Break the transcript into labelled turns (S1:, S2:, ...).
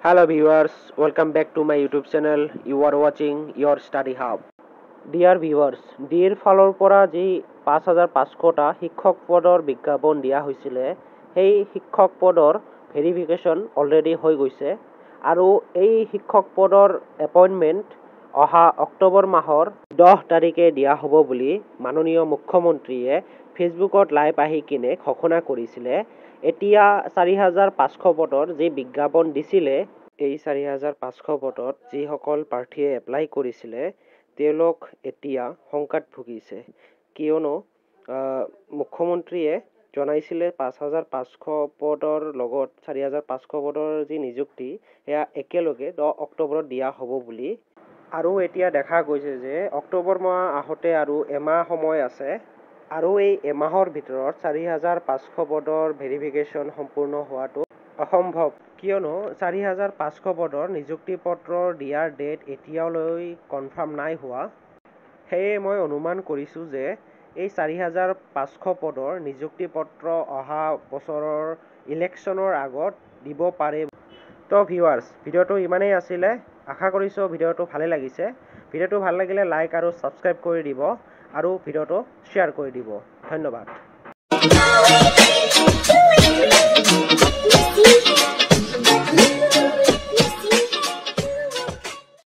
S1: Hello viewers, welcome back to my YouTube channel. You are watching your study hub. Dear viewers, ডিৰ ফালৰ পৰা যি 5500টা শিক্ষক পদৰ বিজ্ঞাপন দিয়া হৈছিলে সেই শিক্ষক পদৰ ভেৰিফিকেশন অলৰেডি হৈ গৈছে আৰু এই শিক্ষক পদৰ এপইন্টমেন্ট অহা অক্টোবৰ মাহৰ 10 তাৰিখে দিয়া হ'ব বুলি মাননীয় মুখ্যমন্ত্ৰীয়ে ফেসবুকত লাইভ আহি কিনে ঘোষণা কৰিছিলে। এতিয়া 4500 পদৰ যি বিজ্ঞাপন দিছিলে এই 4500 পদত যিসকল প্ৰাৰ্থীয়ে এপ্লাই কৰিছিলে তেওঁলোক এতিয়া সংকাত ভুগিছে কিয়নো মুখ্যমন্ত্ৰীয়ে জনাইছিলে 5500 পদৰ লগত 4500 পদৰ যি নিযুক্তি এয়া একেলগে 10 অক্টোবৰত দিয়া হ'ব বুলি আৰু এতিয়া দেখা গৈছে যে অক্টোবৰ মাহ আহতে আৰু এমাহ সময় আছে আৰু এই এমাহৰ ভিতৰত 4500 পদৰ ভেৰিফিকেশন সম্পূৰ্ণ হোৱাটো অসম্ভৱ কিয়নো 4500 পদৰ নিযুক্তি পত্ৰ দিয়াৰ ডেট এতিয়ালৈ কনফাৰ্ম নাই হোৱা। সেয়ে মই অনুমান কৰিছো যে এই 4500 পদৰ নিযুক্তি পত্ৰ অহা বছৰৰ ইলেকশ্যনৰ আগত দিব পাৰে। তো ভিউৱাৰ্স ভিডিওটো ইমানেই আছিলে, আশা কৰিছো ভিডিওটো ভালে লাগিছে। ভিডিওটো ভাল লাগিলে লাইক আৰু সাবস্ক্ৰাইব কৰি দিব আৰু ভিডিওটো শেয়াৰ কৰি দিব। ধন্যবাদ।